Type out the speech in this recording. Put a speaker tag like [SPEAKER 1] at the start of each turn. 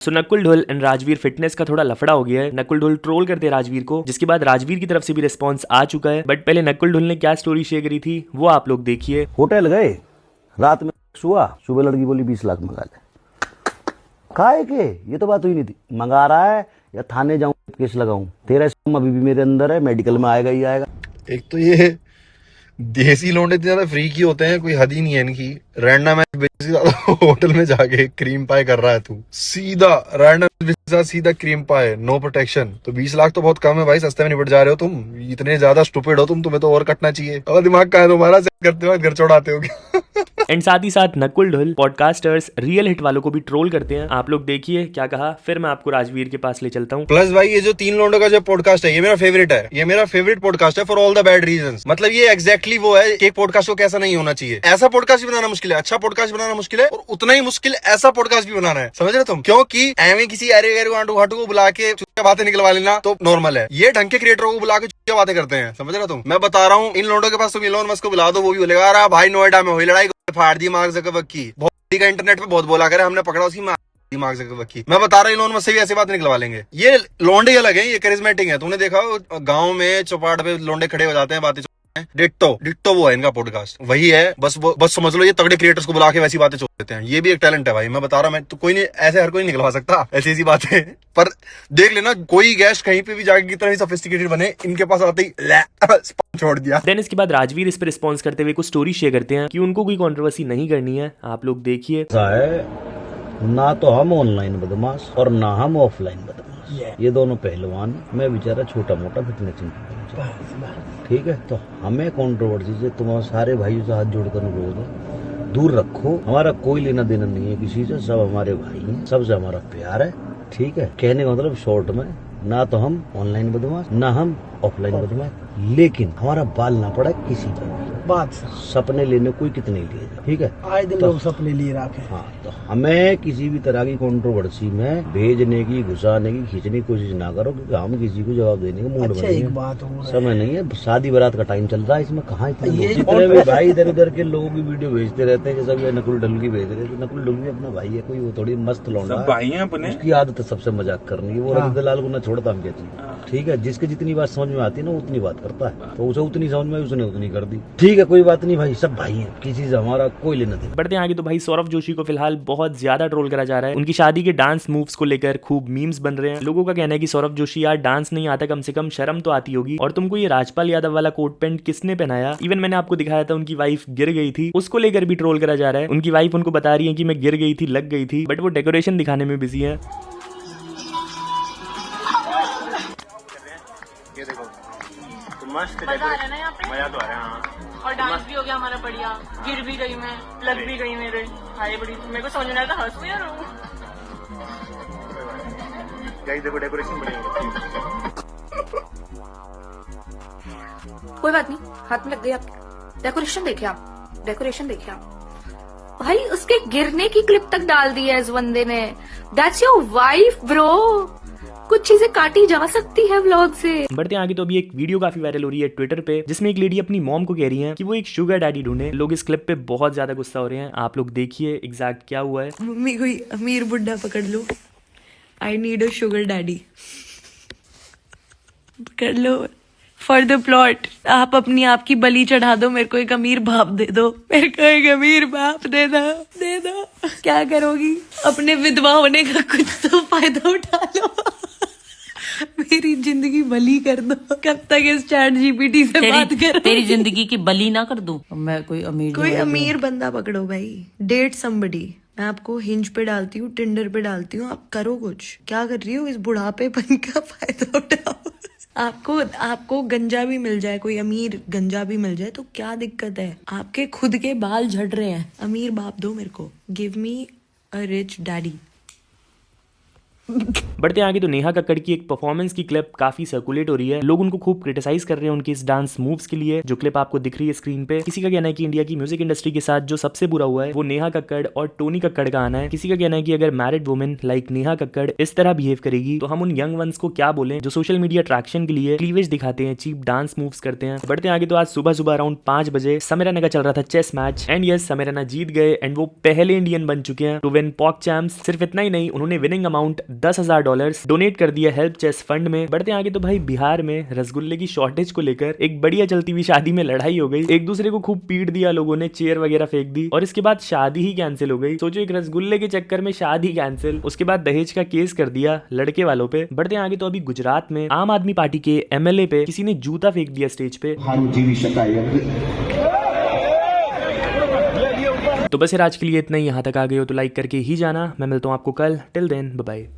[SPEAKER 1] सो नकुल ढोल and Rajveer fitness का थोड़ा लफड़ा हो गया है। नकुल ढोल ट्रोल करते हैं राजवीर को, जिसके बाद राजवीर की तरफ से भी रिस्पांस आ चुका है। बट पहले नकुल ढोल ने क्या स्टोरी शेयर करी थी वो आप लोग देखिए।
[SPEAKER 2] होटल गए, रात में हुआ, सुबह लड़की बोली 20 लाख मंगा ले। काहे के? ये तो बात हुई नहीं थी। मंगा रहा है या थाने जाऊं केस लगाऊं? तेरा स्पर्म अभी भी मेरे अंदर है, मेडिकल में आएगा ही आएगा।
[SPEAKER 3] एक तो ये देसी लौंडे इतने ज्यादा फ्रीकी होते हैं, कोई हद ही नहीं है इनकी। रैंडम होटल में जाके क्रीम पाई कर रहा है तू, सीधा रैंडम सीधा क्रीम पाई, नो प्रोटेक्शन। तो 20 लाख तो बहुत कम है भाई, सस्ते में निपट जा रहे हो तुम। इतने ज्यादा स्टूपिड हो तुम, तुम्हें तो और कटना चाहिए। और दिमाग का है तुम्हारा, करते हो घर छोड़ाते हो क्या?
[SPEAKER 1] एंड साथ ही साथ नकुल ढोल पॉडकास्टर्स रियल हिट वालों को भी ट्रोल करते हैं। आप लोग देखिए क्या कहा, फिर मैं आपको राजवीर के पास ले चलता हूँ।
[SPEAKER 3] प्लस भाई ये जो 3 लोगों का जो पॉडकास्ट है, ये मेरा फेवरेट है। ये मेरा फेवरेट पॉडकास्ट है for all the bad reasons. मतलब ये एग्जैक्टली वो है कि एक पॉडकास्ट को कैसा नहीं होना चाहिए। ऐसा पॉडकास्ट भी बनाना मुश्किल है, अच्छा पॉडकास्ट बनाना मुश्किल है, और उतना ही मुश्किल ऐसा पॉडकास्ट भी बनाना है। समझ रहे तुम? क्योंकि एवं किसी अरे हाटू को बुला के चुपचाप बातें निकलवा लेना तो नॉर्मल है। ये ढंग के क्रिएटरों को बुला के चुपचाप बातें करते हैं। समझ रहे तुम? मैं बता रहा हूँ, इन लोगों के पास तुम इलोन मस्क को बुला दो, वो भी बोलेगा अरे भाई नोएडा में हुई लड़ाई, फाड़ दी मार्क ज़करबर्ग की। बहुत का इंटरनेट पे बहुत बोला करे, हमने पकड़ा उसकी मार्क ज़करबर्ग की। मैं बता रहा हूँ, इलोन मस्क से भी ऐसी बातें निकलवा लेंगे। ये लोंडे अलग है, ये करिश्मेटिक है। तुमने देखा गाँव में चौपाट पे लोंडे खड़े हो जाते हैं, बातें डिट्टो वो है इनका पॉडकास्ट, वही है। बस समझ लो, ये तगड़े क्रिएटर्स को बुला के वैसी बातें छोड़ देते हैं। ये भी एक टैलेंट है भाई, मैं बता रहा हूँ। मैं तो कोई नहीं, ऐसे हर कोई नहीं निकलवा सकता ऐसी बातें। पर देख लेना, कोई गेस्ट कहीं पे भी जाके कितना ही सोफिस्टिकेटेड बने, इनके पास आते ही छोड़ दिया।
[SPEAKER 1] देन इसके बाद राजवीर इस पर रिस्पॉन्स करते हुए कुछ स्टोरी शेयर करते हैं कि उनको कोई कंट्रोवर्सी नहीं करनी है। आप लोग देखिए।
[SPEAKER 2] ना तो हम ऑनलाइन बदमाश और ना हम ऑफलाइन बदमाश, ये दोनों पहलवान। मैं बेचारा छोटा मोटा फिटनेस ठीक है। तो हमें कंट्रोवर्सी से तुम्हारे सारे भाइयों से हाथ जोड़कर अनुरोध है, दूर रखो। हमारा कोई लेना देना नहीं है किसी से, सब हमारे भाई हैं, सबसे हमारा प्यार है। ठीक है, कहने का मतलब शॉर्ट में, ना तो हम ऑनलाइन बदमाश ना हम ऑफलाइन बदमाश, लेकिन हमारा बाल ना पड़ा किसी पर।
[SPEAKER 4] बात
[SPEAKER 2] सपने लेने कोई कितने लिए, ठीक है,
[SPEAKER 4] आए दिन लोग सपने लिए रखे।
[SPEAKER 2] हाँ, तो हमें किसी भी तरह की कंट्रोवर्सी में भेजने की, घुसाने की, खींचने की कोशिश ना करो, क्योंकि हम किसी को जवाब देने का मूड
[SPEAKER 4] अच्छा, एक बात हो
[SPEAKER 2] समय नहीं है। शादी बारात का टाइम चल रहा है, इसमें कहाँ इतने जितने भी भाई इधर उधर के लोगों की वीडियो भेजते रहते हैं, जैसा नकुल ढोल की भेज रहे थे। नकुल ढोल भी अपना भाई है, कोई वो थोड़ी मस्त लौंडा भाई है अपने, उसकी आदत है सबसे मजाक करने की। वो रजत लाल को ना छोड़ता हम कहते हैं, ठीक है। जिसके जितनी बात समझ में आती है ना, उतनी बात करता है, तो उसे उतनी समझ में उसने उतनी कर दी। ठीक है, कोई बात नहीं भाई, सब भाई हैं, किसी से हमारा कोई लेना देना।
[SPEAKER 1] बढ़ते आगे तो भाई सौरभ जोशी को फिलहाल बहुत ज्यादा ट्रोल करा जा रहा है। उनकी शादी के डांस मूव्स को लेकर खूब मीम्स बन रहे हैं। लोगों का कहना है कि सौरभ जोशी यार डांस नहीं आता, कम से कम शर्म तो आती होगी। और तुमको ये राजपाल यादव वाला कोट पैंट किसने पहनाया? इवन मैंने आपको दिखाया था, उनकी वाइफ गिर गई थी, उसको लेकर भी ट्रोल करा जा रहा है। उनकी वाइफ उनको बता रही है कि मैं गिर गई थी, लग गई थी, बट वो डेकोरेशन दिखाने में बिजी है।
[SPEAKER 5] मस्त मजा आ रहा है ना यहाँ पे, मजा तो आ रहा है। हाँ, और डांस भी हो गया हमारा बढ़िया। गिर भी गई मैं, लग भी गई मेरे। हाय बड़ी, मेरे को समझ में आता, हंसू या रो?
[SPEAKER 3] देखो डेकोरेशन
[SPEAKER 6] कोई बात नहीं, हाथ में लग गई आपके। डेकोरेशन देखिए आप, डेकोरेशन देखिए आप। भाई उसके गिरने की क्लिप तक डाल दी है इस बंदे ने। That's your wife bro. कुछ चीजें काटी जा सकती है व्लॉग से।
[SPEAKER 1] बढ़ते आगे तो अभी एक वीडियो काफी वायरल हो रही है ट्विटर पे, जिसमें एक लेडी अपनी मॉम को कह रही है कि वो एक शुगर डैडी ढूंढे। लोग इस क्लिप पे बहुत ज्यादा गुस्सा हो रहे हैं। आप लोग देखिए एग्जैक्ट क्या हुआ है।
[SPEAKER 7] मम्मी कोई अमीर बुड्ढा पकड़ लो, I need a sugar daddy. पकड़ लो फॉर द प्लॉट। आप अपनी आपकी बलि चढ़ा दो, मेरे को एक अमीर बाप दे दो, मेरे को एक अमीर बाप दे दो, दे दो। क्या करोगी? अपने विधवा होने का कुछ तो फायदा उठा लो, मेरी जिंदगी बली कर दो। कब तक इस चैट जीपीटी से बात कर?
[SPEAKER 8] तेरी जिंदगी की बली ना कर दूं मैं। कोई अमीर
[SPEAKER 7] बंदा पकड़ो भाई, डेट समबडी। मैं आपको हिंज पे डालती हूँ, टिंडर पे डालती हूँ, आप करो कुछ। क्या कर रही हो? इस बुढ़ापेपन का फायदा उठाओ। आपको गंजा भी मिल जाए, कोई अमीर गंजा भी मिल जाए तो क्या दिक्कत है? आपके खुद के बाल झड़ रहे हैं, अमीर बाप दो मेरे को। Give me a rich daddy.
[SPEAKER 1] बढ़ते आगे तो नेहा कक्कड़ की एक परफॉर्मेंस की क्लिप काफी सर्कुलेट हो रही है। लोग उनको खूब क्रिटिसाइज कर रहे हैं उनके इस डांस मूव्स के लिए। जो क्लिप आपको दिख रही है स्क्रीन पे, किसी का कहना है कि इंडिया की म्यूजिक इंडस्ट्री के साथ जो सबसे बुरा हुआ है वो नेहा कक्कड़ और टोनी कक्कड़ का आना है। किसी का कहना है कि अगर married women like Neha Kakkar इस तरह बिहेव करेगी तो हम उन यंग वंस को क्या बोलें जो सोशल मीडिया अट्रैक्शन के लिए क्लीवेज दिखाते हैं, चीप डांस मूव्स करते हैं। बढ़ते आगे तो आज सुबह सुबह अराउंड 5 बजे समीराना का चल रहा था चेस मैच एंड यस समीराना जीत गए एंड वो पहले इंडियन बन चुके हैं टू विन पॉक चैंप्स। सिर्फ इतना ही नहीं, उन्होंने विनिंग अमाउंट $10,000 डोनेट कर दिया हेल्प चेस फंड में। बढ़ते आगे तो भाई बिहार में रसगुल्ले की शॉर्टेज को लेकर एक बढ़िया चलती हुई शादी में लड़ाई हो गई। एक दूसरे को खूब पीट दिया लोगों ने, चेयर वगैरह फेंक दी और इसके बाद शादी ही कैंसिल हो गई। सोचो एक रसगुल्ले के चक्कर में शादी कैंसिल, उसके बाद दहेज का केस कर दिया लड़के वालों पे। बढ़ते आगे तो अभी गुजरात में आम आदमी पार्टी के एमएलए पे किसी ने जूता फेंक दिया स्टेज पे। तो बस यार आज के लिए इतना ही। यहाँ तक आ गए हो तो लाइक करके ही जाना। मैं मिलता हूँ आपको कल। Till then bye bye.